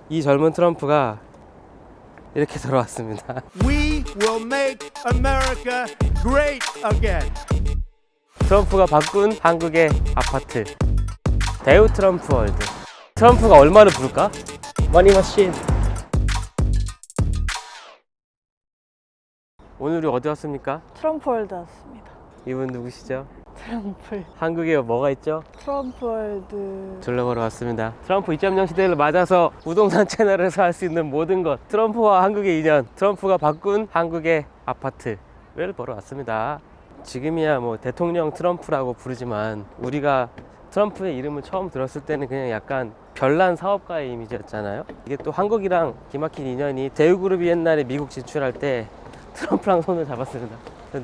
이 젊은 트럼프가 이렇게 돌아왔습니다. We will make America great again. 트럼프가 바꾼 한국의 아파트. 대우 트럼프 월드. 트럼프가 얼마를 부를까? 머니머신. 오늘 우리 어디 왔습니까? 트럼프 월드 왔습니다. 이분 누구시죠? 트럼프. 한국에 뭐가 있죠? 트럼프 월드. 둘러보러 왔습니다. 트럼프 2.0 시대를 맞아서 부동산 채널에서 할 수 있는 모든 것, 트럼프와 한국의 인연, 트럼프가 바꾼 한국의 아파트를 보러 왔습니다. 지금이야 뭐 대통령 트럼프라고 부르지만 우리가 트럼프의 이름을 처음 들었을 때는 그냥 약간 별난 사업가의 이미지였잖아요. 이게 또 한국이랑 기막힌 인연이, 대우그룹이 옛날에 미국 진출할 때 트럼프랑 손을 잡았습니다.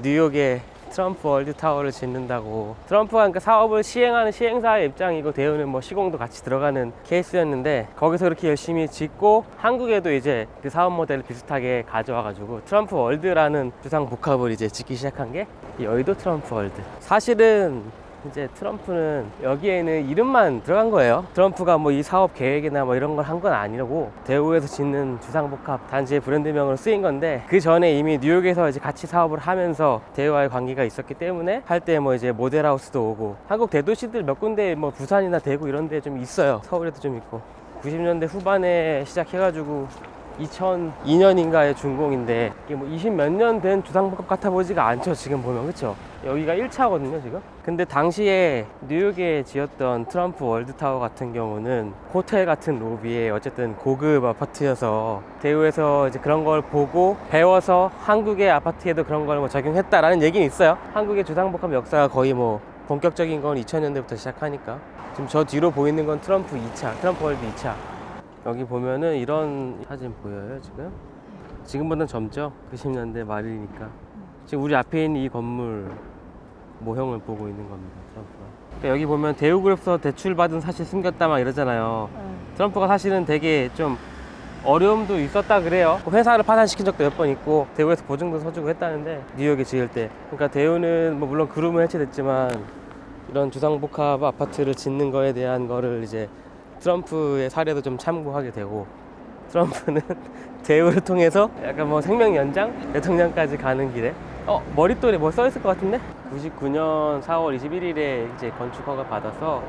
뉴욕에 트럼프 월드타워를 짓는다고. 트럼프가 그러니까 사업을 시행하는 시행사의 입장이고, 대우는 뭐 시공도 같이 들어가는 케이스였는데, 거기서 그렇게 열심히 짓고 한국에도 이제 그 사업 모델을 비슷하게 가져와가지고 트럼프 월드라는 주상 복합을 이제 짓기 시작한 게 여의도 트럼프 월드. 사실은 이제 트럼프는 여기에는 이름만 들어간 거예요. 트럼프가 뭐 이 사업 계획이나 뭐 이런 걸 한 건 아니라고, 대우에서 짓는 주상복합 단지의 브랜드명으로 쓰인 건데, 그 전에 이미 뉴욕에서 이제 같이 사업을 하면서 대우와의 관계가 있었기 때문에 할 때 뭐 이제 모델하우스도 오고, 한국 대도시들 몇 군데 뭐 부산이나 대구 이런 데 좀 있어요. 서울에도 좀 있고. 90년대 후반에 시작해가지고 2002년인가의 준공인데, 이게 뭐 20 몇 년 된 주상복합 같아 보지가 않죠, 지금 보면. 그쵸? 여기가 1차거든요 지금. 근데 당시에 뉴욕에 지었던 트럼프 월드타워 같은 경우는 호텔 같은 로비에 어쨌든 고급 아파트여서, 대우에서 이제 그런 걸 보고 배워서 한국의 아파트에도 그런 걸 뭐 적용했다라는 얘기는 있어요. 한국의 주상복합 역사가 거의 뭐 본격적인 건 2000년대부터 시작하니까. 지금 저 뒤로 보이는 건 트럼프 2차, 트럼프 월드 2차. 여기 보면은 이런 사진 보여요 지금? 지금보다는 젊죠? 90년대 말이니까. 지금 우리 앞에 있는 이 건물 모형을 보고 있는 겁니다, 트럼프가. 그러니까 여기 보면 대우그룹에서 대출받은 사실 숨겼다 막 이러잖아요. 트럼프가 사실은 되게 좀 어려움도 있었다 그래요. 회사를 파산시킨 적도 몇 번 있고, 대우에서 보증도 서주고 했다는데, 뉴욕에 지을 때. 그러니까 대우는 뭐 물론 그룹은 해체됐지만 이런 주상복합 아파트를 짓는 거에 대한 거를 이제 트럼프의 사례도 좀 참고하게 되고, 트럼프는 대우를 통해서 약간 뭐 생명 연장? 대통령까지 가는 길에 머릿돌에 뭐 써있을 것 같은데? 99년 4월 21일에 이제 건축 허가 받아서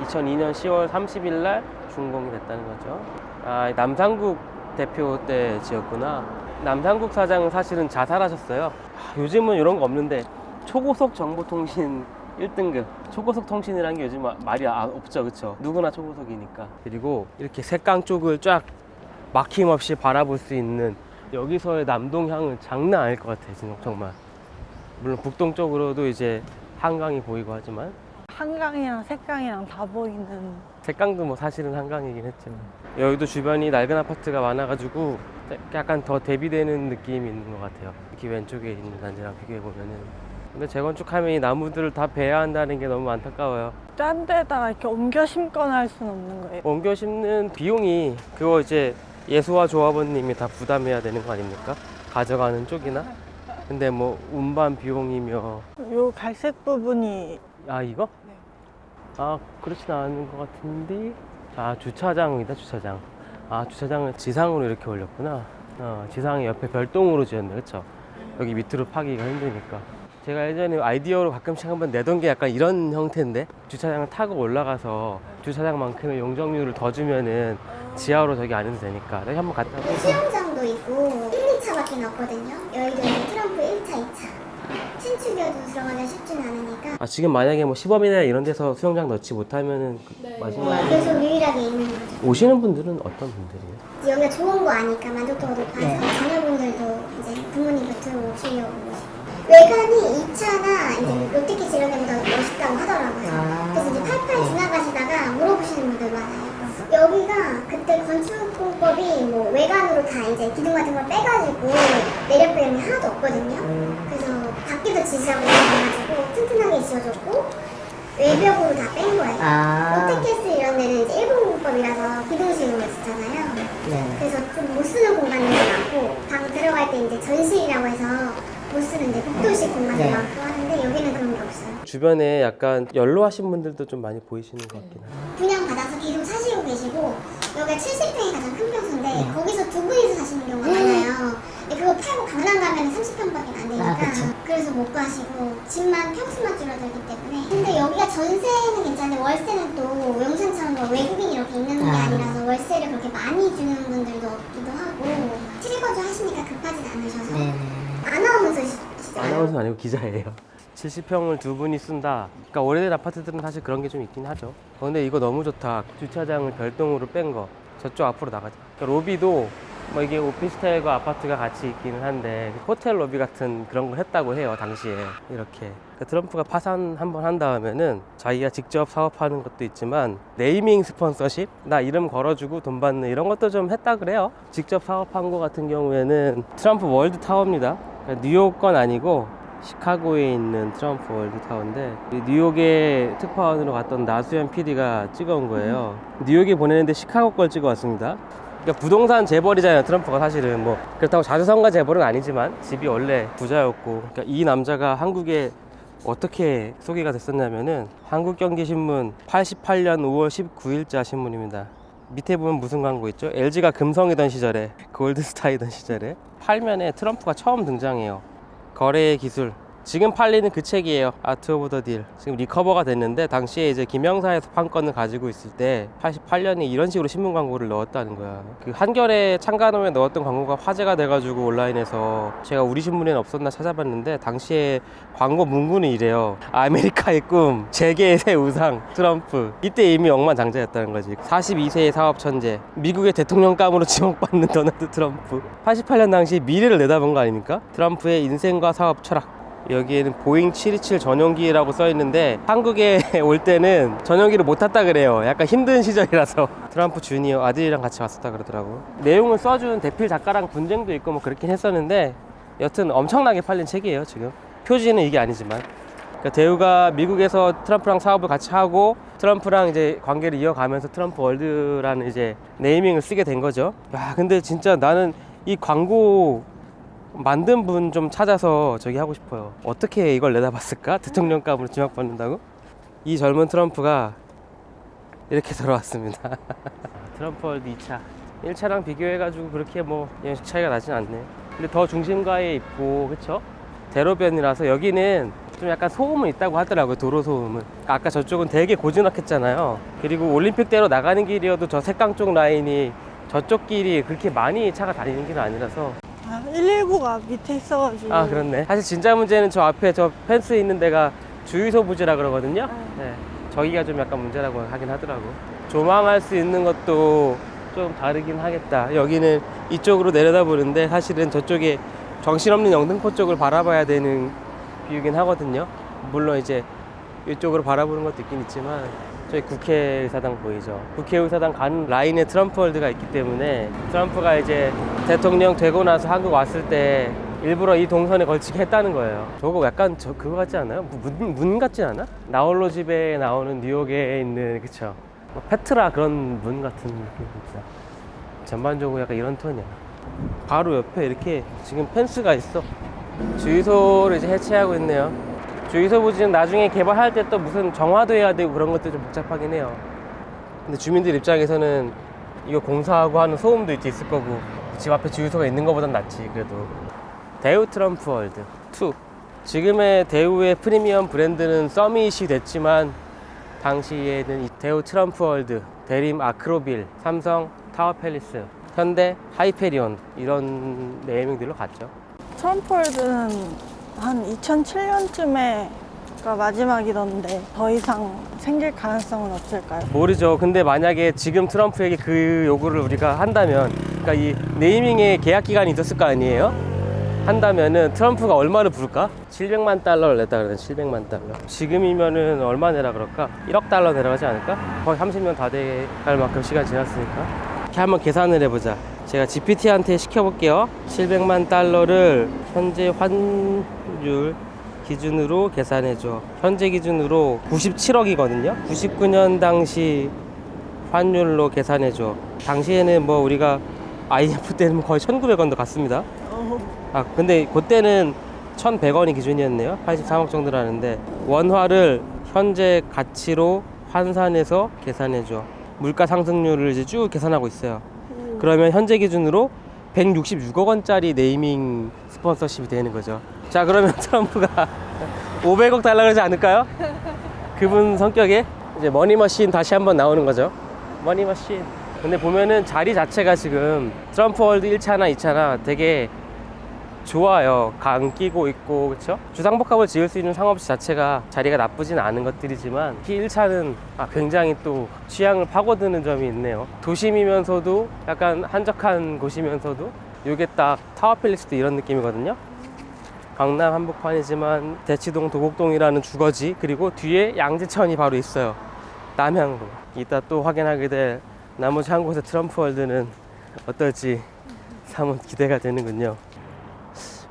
2002년 10월 30일 날 준공이 됐다는 거죠. 아, 남상국 대표 때 지었구나. 남상국 사장은 사실은 자살하셨어요. 요즘은 이런 거 없는데, 초고속 정보통신 1등급 초고속 통신이라는 게 요즘 말이 없죠, 그쵸? 누구나 초고속이니까. 그리고 이렇게 색강 쪽을 쫙 막힘없이 바라볼 수 있는, 여기서의 남동향은 장난 아닐 것 같아요, 지금 정말. 물론 북동쪽으로도 이제 한강이 보이고 하지만, 한강이랑 색강이랑 다 보이는. 색강도 뭐 사실은 한강이긴 했지만, 여기도 주변이 낡은 아파트가 많아가지고 약간 더 대비되는 느낌이 있는 것 같아요. 특히 왼쪽에 있는 단지랑 비교해보면은. 근데 재건축하면 이 나무들을 다 베야 한다는 게 너무 안타까워요. 딴 데다가 이렇게 옮겨 심거나 할 수는 없는 거예요. 옮겨 심는 비용이, 그거 이제 예수와 조합원님이 다 부담해야 되는 거 아닙니까? 가져가는 쪽이나. 근데 뭐 운반 비용이며. 요 갈색 부분이. 아, 이거? 네. 아, 그렇진 않은 것 같은데. 아, 주차장이다, 주차장. 아, 주차장을 지상으로 이렇게 올렸구나. 지상에 옆에 별동으로 지었네, 그쵸? 여기 밑으로 파기가 힘드니까. 제가 예전에 아이디어로 가끔씩 한번 내던 게 약간 이런 형태인데, 주차장을 타고 올라가서 주차장만큼의 용적률을 더 주면은 지하로 저기 안 해도 되니까. 내가 한번 갔다 와서. 수영장도 있고 1, 2차밖에 없거든요. 여의도는 트럼프 1차, 2차. 신축이어도 들어가기가 쉽지는 않으니까. 아, 지금 만약에 뭐 시범이나 이런 데서 수영장 넣지 못하면은 마지막에 계속 유일하게 있는 거죠. 오시는 분들은 어떤 분들이에요? 여기가 좋은 거 아니까 만족도가 높아서 자녀분들도 이제 부모님 곁으로 오시려고 오시고. 외관이 2차나 이제 롯데캐슬 이런 데보다 멋있다고 하더라고요. 그래서 이제 팔팔 지나가시다가 물어보시는 분들 많아요. 여기가 그때 건축공법이 뭐 외관으로 다 이제 기둥 같은 걸 빼가지고 내력 배경이 하나도 없거든요. 그래서 밖에도 지지하고 있어가지고 튼튼하게 지어줬고 외벽으로 다 뺀 거예요. 롯데캐슬 이런 데는 이제 일본 공법이라서 기둥식으로 짓잖아요. 그래서 좀 못 쓰는 공간들이 많고, 방 들어갈 때 이제 전실이라고 해서 못 쓰는 이제 복도식 공간이 많고 하는데, 여기는 그런 게 없어요. 주변에 약간 연로하신 분들도 좀 많이 보이시는 것 같긴 해요. 분양 받아서 계속 사시고 계시고, 여기가 70평이 가장 큰 평수인데 거기서 두 분이서 사시는 경우가 많아요. 근데 그거 팔고 강남 가면 30평밖에 안 되니까 그래서 못 가시고 집만 평수만 줄어들기 때문에. 근데 여기가 전세는 괜찮은데 월세는 또 용산처럼 뭐 외국인이 이렇게 있는 게 아니라서 월세를 그렇게 많이 주는 분들도 없기도 하고 실거주 하시니까 급하진 않으셔서 아나운서시죠? 아나운서는 아니고 기자예요. 70평을 두 분이 쓴다. 그러니까 오래된 아파트들은 사실 그런 게 좀 있긴 하죠. 근데 이거 너무 좋다. 주차장을 별도로 뺀 거. 저쪽 앞으로 나가자. 그러니까 로비도 뭐 이게 오피스텔과 아파트가 같이 있기는 한데 호텔 로비 같은 그런 걸 했다고 해요. 당시에 이렇게. 그러니까 트럼프가 파산 한번 한 다음에는 자기가 직접 사업하는 것도 있지만 네이밍 스폰서십, 나 이름 걸어주고 돈 받는 이런 것도 좀 했다 그래요. 직접 사업한 거 같은 경우에는 트럼프 월드 타워입니다. 그러니까 뉴욕 건 아니고 시카고에 있는 트럼프 월드타워인데 뉴욕에 특파원으로 갔던 나수현 PD가 찍어온 거예요. 뉴욕에 보내는데 시카고 걸 찍어왔습니다. 그러니까 부동산 재벌이잖아요. 트럼프가 사실은 뭐 그렇다고 자주성가 재벌은 아니지만 집이 원래 부자였고. 그러니까 이 남자가 한국에 어떻게 소개가 됐었냐면은 한국경제신문 88년 5월 19일자 신문입니다. 밑에 보면 무슨 광고 있죠? LG가 금성이던 시절에, 골드스타이던 시절에 팔면에 트럼프가 처음 등장해요. 거래의 기술. 지금 팔리는 그 책이에요. 아트 오브 더 딜. 지금 리커버가 됐는데 당시에 이제 김영사에서 판권을 가지고 있을 때 88년에 이런 식으로 신문 광고를 넣었다는 거야. 그 한겨레 창간호에 넣었던 광고가 화제가 돼가지고 온라인에서 제가 우리 신문에는 없었나 찾아봤는데 당시에 광고 문구는 이래요. 아메리카의 꿈, 재계의 새 우상, 트럼프. 이때 이미 억만장자였다는 거지. 42세의 사업 천재, 미국의 대통령감으로 지목받는 도널드 트럼프. 88년 당시 미래를 내다본 거 아닙니까? 트럼프의 인생과 사업 철학. 여기에는 보잉 727 전용기라고 써 있는데 한국에 올 때는 전용기를 못 탔다 그래요. 약간 힘든 시절이라서. 트럼프 주니어 아들이랑 같이 왔었다 그러더라고. 내용을 써준 대필 작가랑 분쟁도 있고 뭐 그렇긴 했었는데 여튼 엄청나게 팔린 책이에요. 지금 표지는 이게 아니지만. 그러니까 대우가 미국에서 트럼프랑 사업을 같이 하고 트럼프랑 이제 관계를 이어가면서 트럼프 월드라는 이제 네이밍을 쓰게 된 거죠. 야, 근데 진짜 나는 이 광고 만든 분 좀 찾아서 저기 하고 싶어요. 어떻게 이걸 내다봤을까? 대통령감으로 지목받는다고? 이 젊은 트럼프가 이렇게 돌아왔습니다. 트럼프 월드 2차 1차랑 비교해가지고 그렇게 뭐 연식 차이가 나진 않네. 근데 더 중심가에 있고 그쵸? 대로변이라서 여기는 좀 약간 소음은 있다고 하더라고요. 도로 소음은. 아까 저쪽은 되게 고즈넉했잖아요. 그리고 올림픽대로 나가는 길이어도 저 색강 쪽 라인이 저쪽 길이 그렇게 많이 차가 다니는 길은 아니라서. 119가 밑에 있어가지고. 아, 그렇네. 사실 진짜 문제는 저 앞에 저 펜스 있는 데가 주유소 부지라 그러거든요. 네. 저기가 좀 약간 문제라고 하긴 하더라고. 조망할 수 있는 것도 좀 다르긴 하겠다. 여기는 이쪽으로 내려다보는데 사실은 저쪽에 정신없는 영등포 쪽을 바라봐야 되는 뷰이긴 하거든요. 물론 이제 이쪽으로 바라보는 것도 있긴 있지만 저희 국회의사당 보이죠. 국회의사당 가는 라인에 트럼프 월드가 있기 때문에 트럼프가 이제 대통령 되고 나서 한국 왔을 때 일부러 이 동선에 걸치게 했다는 거예요. 저거 약간 그거 같지 않아요? 문 같지 않아? 나홀로 집에 나오는 뉴욕에 있는 그쵸? 페트라 그런 문 같은 느낌입니다. 전반적으로 약간 이런 톤이야. 바로 옆에 이렇게 지금 펜스가 있어. 주유소를 이제 해체하고 있네요. 주유소 부지는 나중에 개발할 때 또 무슨 정화도 해야 되고 그런 것도 좀 복잡하긴 해요. 근데 주민들 입장에서는 이거 공사하고 하는 소음도 있을 거고 집 앞에 주유소가 있는 것보단 낫지 그래도. 대우 트럼프 월드 2. 지금의 대우의 프리미엄 브랜드는 서밋이 됐지만 당시에는 이 대우 트럼프 월드, 대림 아크로빌, 삼성 타워 팰리스, 현대 하이페리온 이런 네이밍들로 갔죠. 트럼프 월드는 한 2007년쯤에가 마지막이던데 더 이상 생길 가능성은 없을까요? 모르죠. 근데 만약에 지금 트럼프에게 그 요구를 우리가 한다면, 그러니까 이 네이밍에 계약 기간이 있었을 거 아니에요? 한다면은 트럼프가 얼마를 부를까? 700만 달러를 냈다 그러네. 700만 달러. 지금이면은 얼마 내라 그럴까? 1억 달러 내려가지 않을까? 거의 30년 다 돼갈 만큼 시간 지났으니까. 이렇게 한번 계산을 해보자. 제가 GPT한테 시켜볼게요. 700만 달러를 현재 환율 기준으로 계산해줘. 현재 기준으로 97억이거든요. 99년 당시 환율로 계산해줘. 당시에는 뭐 우리가 IMF 때는 거의 1,900원도 갔습니다. 아, 근데 그때는 1,100원이 기준이었네요. 83억 정도라는데 원화를 현재 가치로 환산해서 계산해줘. 물가 상승률을 이제 쭉 계산하고 있어요. 그러면 현재 기준으로 166억 원짜리 네이밍 스폰서십이 되는 거죠. 자, 그러면 트럼프가 500억 달라 그러지 않을까요? 그분 성격에 이제 머니머신 다시 한번 나오는 거죠. 머니머신. 근데 보면은 자리 자체가 지금 트럼프 월드 1차나 2차나 되게 좋아요. 강 끼고 있고, 그쵸? 주상복합을 지을 수 있는 상업지 자체가 자리가 나쁘진 않은 것들이지만 특히 1차는 굉장히 또 취향을 파고드는 점이 있네요. 도심이면서도 약간 한적한 곳이면서도 이게 딱 타워필리스도 이런 느낌이거든요. 강남 한복판이지만 대치동 도곡동이라는 주거지, 그리고 뒤에 양재천이 바로 있어요. 남향로. 이따 또 확인하게 될 나머지 한 곳의 트럼프 월드는 어떨지 사뭇 기대가 되는군요.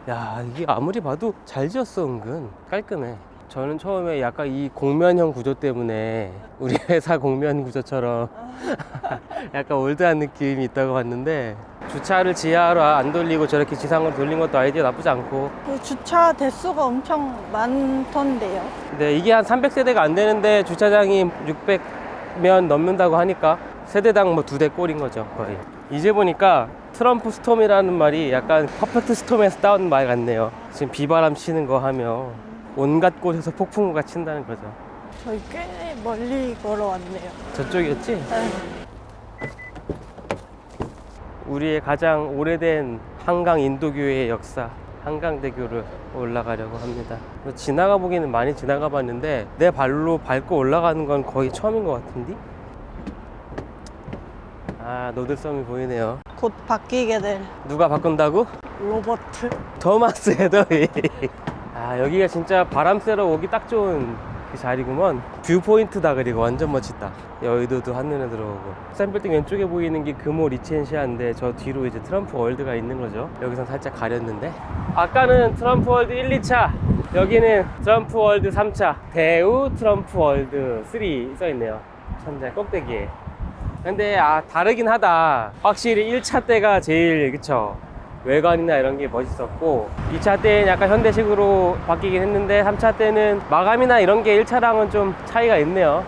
야, 이게 아무리 봐도 잘 지었어. 은근 깔끔해. 저는 처음에 약간 이 공면형 구조 때문에 우리 회사 공면 구조처럼 약간 올드한 느낌이 있다고 봤는데, 주차를 지하로 안 돌리고 저렇게 지상으로 돌린 것도 아이디어 나쁘지 않고. 그 주차 대수가 엄청 많던데요. 근데 이게 한 300세대가 안 되는데 주차장이 600면 넘는다고 하니까 세대당 뭐 2대 꼴인 거죠, 거의. 이제 보니까 트럼프 스톰이라는 말이 약간 퍼펙트 스톰에서 따온 말 같네요. 지금 비바람 치는 거 하며 온갖 곳에서 폭풍우가 친다는 거죠. 저희 꽤 멀리 걸어왔네요. 저쪽이었지? 네. 우리의 가장 오래된 한강 인도교회의 역사, 한강대교를 올라가려고 합니다. 지나가 보기는 많이 지나가 봤는데 내 발로 밟고 올라가는 건 거의 처음인 것 같은데? 아, 노들섬이 보이네요. 곧 바뀌게 될 누가 바꾼다고? 로버트. 토마스 헤더웨이. 아, 여기가 진짜 바람 쐬러 오기 딱 좋은 그 자리구먼. 뷰포인트다. 그리고 완전 멋지다. 여의도도 한눈에 들어오고. 샌빌딩 왼쪽에 보이는 게 금호 리첸시아인데 저 뒤로 이제 트럼프 월드가 있는 거죠. 여기선 살짝 가렸는데, 아까는 트럼프 월드 1, 2차, 여기는 트럼프 월드 3차, 대우 트럼프 월드 3 써있네요. 천재 꼭대기에. 근데 다르긴 하다. 확실히 1차 때가 제일, 그쵸, 외관이나 이런 게 멋있었고, 2차 때는 약간 현대식으로 바뀌긴 했는데 3차 때는 마감이나 이런 게 1차랑은 좀 차이가 있네요.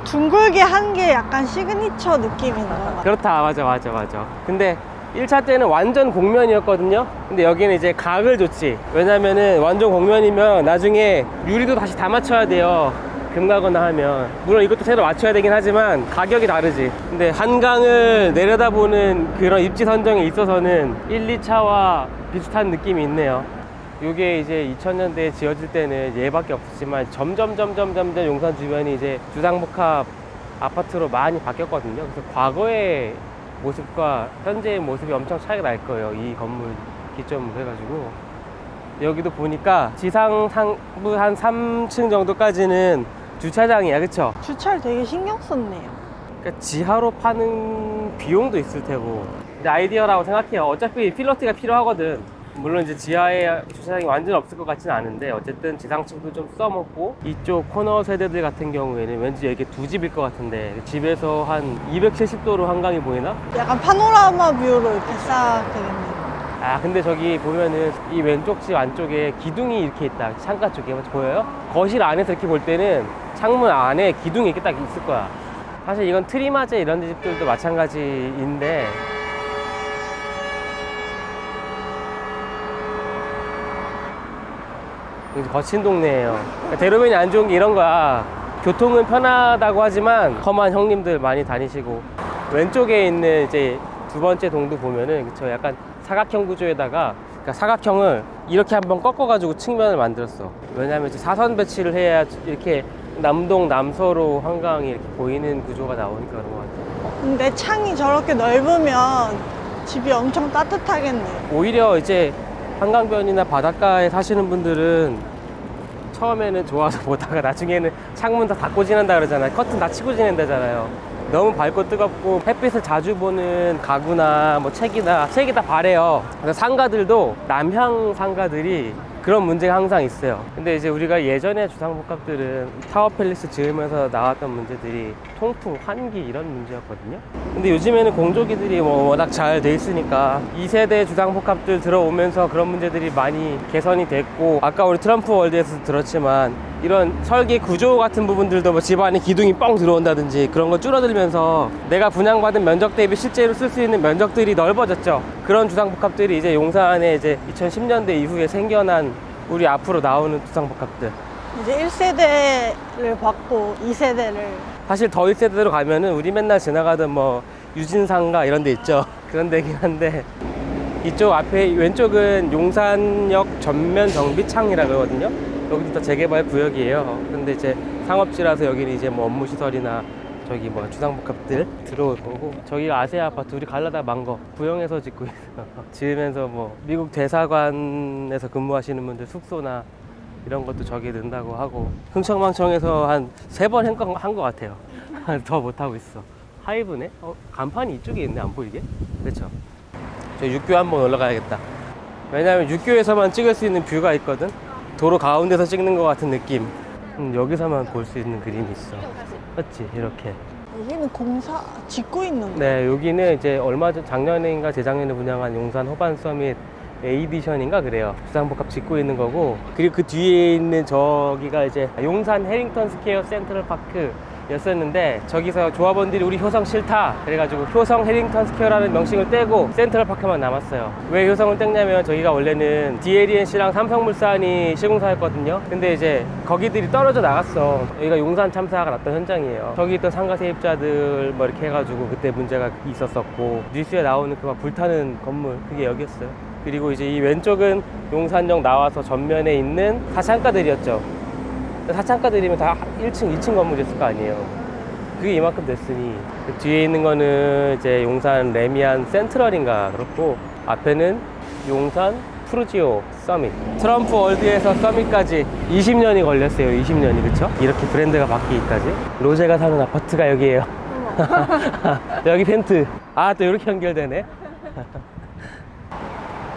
둥글게 한 게 약간 시그니처 느낌이 나는 것 같아요. 그렇다. 맞아. 근데 1차 때는 완전 곡면이었거든요. 근데 여기는 이제 각을 줬지. 왜냐면은 완전 곡면이면 나중에 유리도 다시 다 맞춰야 돼요. 금가거나 하면. 물론 이것도 새로 맞춰야 되긴 하지만 가격이 다르지. 근데 한강을 내려다보는 그런 입지 선정에 있어서는 1, 2차와 비슷한 느낌이 있네요. 이게 이제 2000년대에 지어질 때는 얘밖에 없었지만 점점 용산 주변이 이제 주상복합 아파트로 많이 바뀌었거든요. 그래서 과거의 모습과 현재의 모습이 엄청 차이가 날 거예요. 이 건물 기점으로 해가지고. 여기도 보니까 지상 상부 한 3층 정도까지는 주차장이야, 그쵸? 주차를 되게 신경 썼네요. 그러니까 지하로 파는 비용도 있을 테고. 근데 아이디어라고 생각해요. 어차피 필러티가 필요하거든. 물론 이제 지하에 주차장이 완전 없을 것 같지는 않은데 어쨌든 지상층도 좀 써먹고, 이쪽 코너 세대들 같은 경우에는 왠지 이게 두 집일 것 같은데 집에서 한 270도로 한강이 보이나? 약간 파노라마 뷰로 이렇게 싹 되겠네요. 근데 저기 보면은 이 왼쪽 집 안쪽에 기둥이 이렇게 있다. 창가 쪽에 보여요? 거실 안에서 이렇게 볼 때는 창문 안에 기둥이 이렇게 딱 있을 거야. 사실 이건 트리마제 이런 집들도 마찬가지인데, 거친 동네예요. 그러니까 대로변이 안 좋은 게 이런 거야. 교통은 편하다고 하지만 험한 형님들 많이 다니시고. 왼쪽에 있는 이제 두 번째 동도 보면은, 그쵸, 약간 사각형 구조에다가, 그러니까 사각형을 이렇게 한번 꺾어가지고 측면을 만들었어. 왜냐면 이제 사선 배치를 해야 이렇게 남동 남서로 한강이 이렇게 보이는 구조가 나오니까 그런 것 같아요. 근데 창이 저렇게 넓으면 집이 엄청 따뜻하겠네요. 오히려 이제 한강변이나 바닷가에 사시는 분들은 처음에는 좋아서 보다가 나중에는 창문 다 닫고 지낸다 그러잖아요. 커튼 다 치고 지낸다잖아요. 너무 밝고 뜨겁고 햇빛을 자주 보는 가구나 뭐 책이 다 바래요. 그래서 상가들도 남향 상가들이 그런 문제가 항상 있어요. 근데 이제 우리가 예전에 주상복합들은 타워팰리스 지으면서 나왔던 문제들이 통풍, 환기 이런 문제였거든요. 근데 요즘에는 공조기들이 뭐 워낙 잘 돼 있으니까 2세대 주상복합들 들어오면서 그런 문제들이 많이 개선이 됐고, 아까 우리 트럼프 월드에서도 들었지만 이런 설계 구조 같은 부분들도 뭐 집안에 기둥이 뻥 들어온다든지 그런 거 줄어들면서 내가 분양받은 면적 대비 실제로 쓸 수 있는 면적들이 넓어졌죠. 그런 주상복합들이 이제 용산에 이제 2010년대 이후에 생겨난 우리 앞으로 나오는 주상복합들. 이제 1세대를 받고 2세대를. 사실 더 1세대로 가면은 우리 맨날 지나가던 뭐 유진상가 이런 데 있죠. 그런 데긴 한데, 이쪽 앞에 왼쪽은 용산역 전면 정비창이라 그러거든요. 여기도 다 재개발 구역이에요. 근데 이제 상업지라서 여기는 이제 뭐 업무시설이나 저기 뭐 주상복합들 들어올 거고, 저기가 아세아 아파트 우리 갈라다 망거 부영에서 짓고 있어요. 지으면서 뭐 미국 대사관에서 근무하시는 분들 숙소나 이런 것도 저기 넣는다고 하고, 흥청망청에서 한 3번 한 것 같아요. 더 못하고 있어. 하이브네? 간판이 이쪽에 있네. 안 보이게? 그렇죠. 저 육교 한번 올라가야겠다. 왜냐면 육교에서만 찍을 수 있는 뷰가 있거든. 도로 가운데서 찍는 것 같은 느낌. 여기서만 볼 수 있는 그림이 있어. 맞지? 이렇게. 여기는 공사 짓고 있는 거. 네, 여기는 이제 얼마 전 작년인가 재작년에 분양한 용산 호반 서밋 에이디션인가 그래요. 주상복합 짓고 있는 거고, 그리고 그 뒤에 있는 저기가 이제 용산 해링턴 스퀘어 센트럴 파크 였었는데, 저기서 조합원들이 우리 효성 싫다 그래가지고 효성 해링턴 스퀘어라는 명칭을 떼고 센트럴 파크만 남았어요. 왜 효성을 뗐냐면 저기가 원래는 DLENC랑 삼성물산이 시공사였거든요. 근데 이제 거기들이 떨어져 나갔어. 여기가 용산 참사가 났던 현장이에요. 저기 있던 상가 세입자들 뭐 이렇게 해가지고 그때 문제가 있었었고, 뉴스에 나오는 그 막 불타는 건물, 그게 여기였어요. 그리고 이제 이 왼쪽은 용산역 나와서 전면에 있는 사창가들이었죠. 사창가들이면 다 1층, 2층 건물이었을 거 아니에요. 그게 이만큼 됐으니, 그 뒤에 있는 거는 이제 용산 레미안 센트럴인가 그렇고, 앞에는 용산 푸르지오 서밋. 트럼프 월드에서 서밋까지 20년이 걸렸어요. 20년이. 그쵸? 이렇게 브랜드가 바뀌기까지. 로제가 사는 아파트가 여기에요. 여기 펜트. 아, 또 이렇게 연결되네.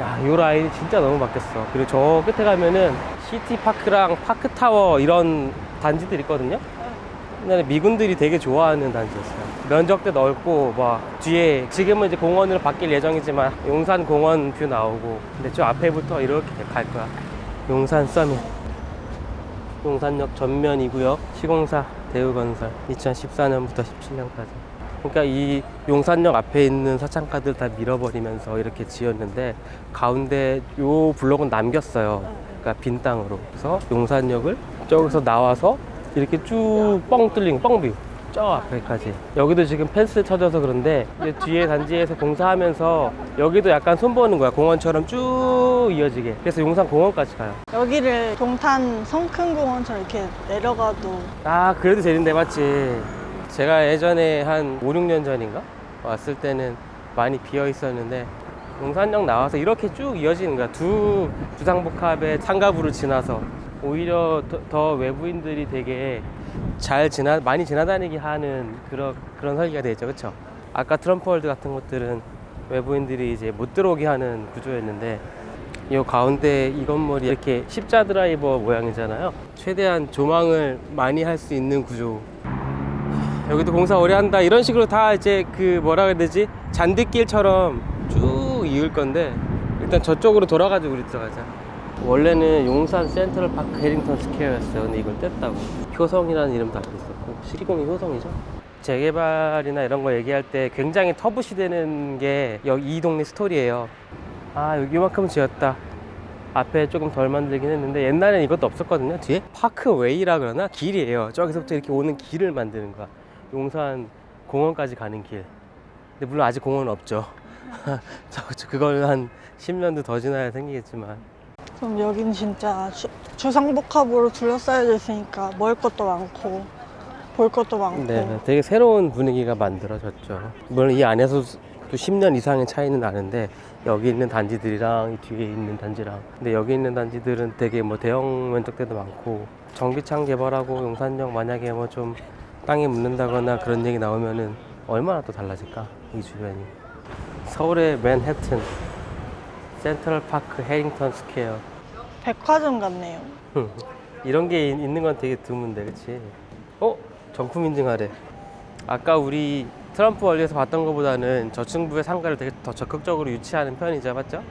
야, 요 라인이 진짜 너무 바뀌었어. 그리고 저 끝에 가면은 시티파크랑 파크타워 이런 단지들 있거든요. 옛날에 미군들이 되게 좋아하는 단지였어요. 면적도 넓고, 막 뒤에 지금은 이제 공원으로 바뀔 예정이지만 용산 공원 뷰 나오고. 근데 저 앞에부터 이렇게 갈 거야. 용산 서밋. 용산역 전면이고요. 시공사 대우건설 2014년부터 17년까지. 그러니까 이 용산역 앞에 있는 사창가들 다 밀어버리면서 이렇게 지었는데, 가운데 요 블록은 남겼어요. 그러니까 빈 땅으로. 그래서 용산역을 저기서 나와서 이렇게 쭉 뻥 뚫린 뻥뷰 저 앞에까지. 여기도 지금 펜스 쳐져서 그런데 이제 뒤에 단지에서 공사하면서 여기도 약간 손보는 거야. 공원처럼 쭉 이어지게. 그래서 용산 공원까지 가요. 여기를 동탄 성큰공원처럼 이렇게 내려가도. 아, 그래도 되는데 맞지. 제가 예전에 한 5, 6년 전인가 왔을 때는 많이 비어 있었는데, 용산역 나와서 이렇게 쭉 이어지는 거야. 두 주상복합의 상가부를 지나서. 오히려 더 외부인들이 되게 많이 지나다니게 하는 그런 설계가 되어 있죠. 그쵸? 아까 트럼프 월드 같은 것들은 외부인들이 이제 못 들어오게 하는 구조였는데, 이 가운데 이 건물이 이렇게 십자 드라이버 모양이잖아요. 최대한 조망을 많이 할 수 있는 구조. 여기도 공사 오래 한다 이런 식으로 다 이제 그 뭐라 그래야 되지, 잔디길처럼 쭉 이을 건데, 일단 저쪽으로 돌아가지고 우리 들어가자. 원래는 용산 센트럴 파크 해링턴 스퀘어였어요. 근데 이걸 뗐다고. 효성이라는 이름도 알고 있었고, 시공이 효성이죠. 재개발이나 이런 거 얘기할 때 굉장히 터부시되는 게 여기 이 동네 스토리예요. 아, 여기 이만큼 지었다. 앞에 조금 덜 만들긴 했는데, 옛날엔 이것도 없었거든요. 뒤에 파크웨이라 그러나 길이에요. 저기서부터 이렇게 오는 길을 만드는 거야. 용산 공원까지 가는 길. 근데 물론 아직 공원은 없죠. 그걸 한 10년도 더 지나야 생기겠지만. 그럼 여기는 진짜 주상복합으로 둘러싸여져 있으니까 먹을 것도 많고 볼 것도 많고. 네, 되게 새로운 분위기가 만들어졌죠. 물론 이 안에서도 10년 이상의 차이는 나는데, 여기 있는 단지들이랑 이 뒤에 있는 단지랑. 근데 여기 있는 단지들은 되게 뭐 대형 면적대도 많고, 정비창 개발하고 용산역 만약에 뭐 좀 땅에 묻는다거나 그런 얘기 나오면은 얼마나 또 달라질까, 이 주변이. 서울의 맨해튼, 센트럴 파크 해링턴 스퀘어. 백화점 같네요. 이런 게 있는 건 되게 드문데, 그치? 정품 인증하래. 아까 우리 트럼프 원리에서 봤던 것보다는 저층부의 상가를 되게 더 적극적으로 유치하는 편이죠, 맞죠?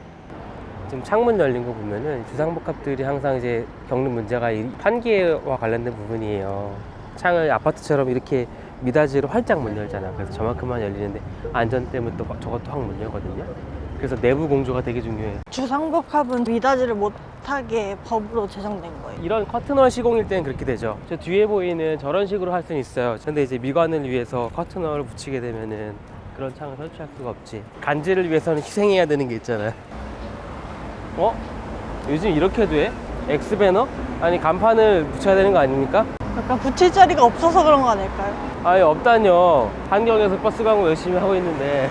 지금 창문 열린 거 보면은 주상복합들이 항상 이제 겪는 문제가 이 판기와 관련된 부분이에요. 창을 아파트처럼 이렇게 미닫이로 활짝 못 열잖아. 그래서 저만큼만 열리는데 안전 때문에 또 저것도 확 못 열거든요. 그래서 내부 공조가 되게 중요해요. 주상복합은 미닫이를 못하게 법으로 제정된 거예요. 이런 커튼홀 시공일 때는 그렇게 되죠. 저 뒤에 보이는 저런 식으로 할 수는 있어요. 근데 이제 미관을 위해서 커튼홀을 붙이게 되면은 그런 창을 설치할 수가 없지. 간지를 위해서는 희생해야 되는 게 있잖아요. 요즘 이렇게도 해? X배너? 아니 간판을 붙여야 되는 거 아닙니까? 약간 붙일 자리가 없어서 그런 거 아닐까요? 아예 없다뇨. 한경에서 버스 광고 열심히 하고 있는데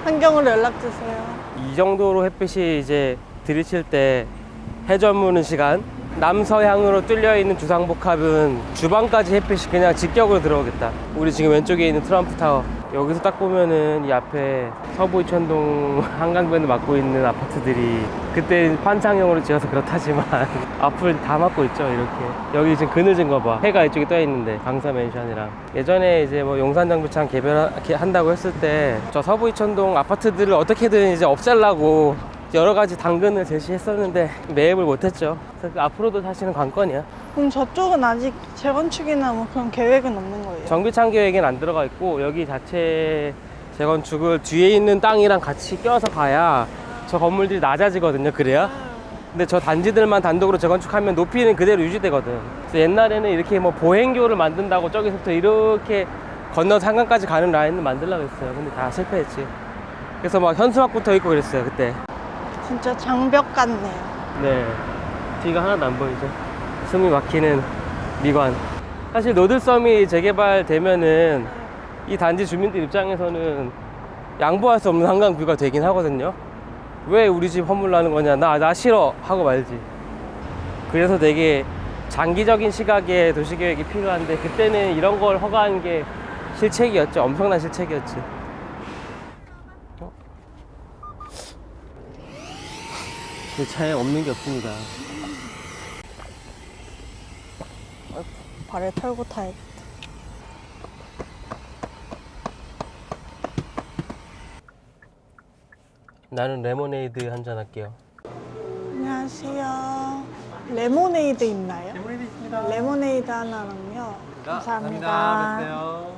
환경으로 연락주세요. 이 정도로 햇빛이 이제 들이칠 때 해저무는 시간, 남서향으로 뚫려 있는 주상복합은 주방까지 햇빛이 그냥 직격으로 들어오겠다. 우리 지금 왼쪽에 있는 트럼프 타워, 여기서 딱 보면은 이 앞에 서부 이천동 한강변을 맡고 있는 아파트들이 그때 판상형으로 지어서 그렇다지만 앞을 다 맡고 있죠. 이렇게 여기 지금 그늘진 거 봐. 해가 이쪽에 떠 있는데 강서맨션이랑 예전에 이제 뭐 용산정비창 개별한다고 했을 때 저 서부 이천동 아파트들을 어떻게든 이제 없애려고 여러 가지 당근을 제시했었는데 매입을 못했죠. 그래서 앞으로도 사실은 관건이야. 그럼 저쪽은 아직 재건축이나 뭐 그런 계획은 없는 거예요? 정비창 계획엔 안 들어가 있고 여기 자체 재건축을 뒤에 있는 땅이랑 같이 껴서 가야 저 건물들이 낮아지거든요. 그래야. 근데 저 단지들만 단독으로 재건축하면 높이는 그대로 유지되거든. 그래서 옛날에는 이렇게 뭐 보행교를 만든다고 저기서부터 이렇게 건너서 한강까지 가는 라인을 만들려고 했어요. 근데 다 실패했지. 그래서 막 현수막부터 있고 그랬어요 그때. 진짜 장벽 같네요. 네, 뒤가 하나도 안 보이죠. 숨이 막히는 미관. 사실 노들섬이 재개발되면은 이 단지 주민들 입장에서는 양보할 수 없는 한강뷰가 되긴 하거든요. 왜 우리 집 허물라는 거냐, 나 싫어 하고 말지. 그래서 되게 장기적인 시각의 도시계획이 필요한데 그때는 이런 걸 허가한 게 실책이었죠. 엄청난 실책이었지. 제 차에 없는 게 없습니다. 발에 털고 타야겠다. 나는 레모네이드 한잔 할게요. 안녕하세요. 레모네이드 있나요? 레모네이드 있습니다. 레모네이드 하나랑요. 감사합니다. 뵙세요.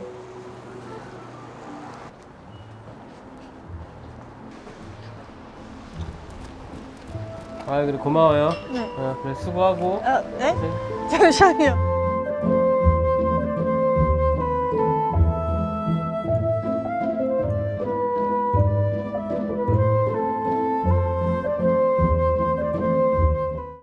그래 고마워요. 네. 그래 수고하고. 네? 잠시만요.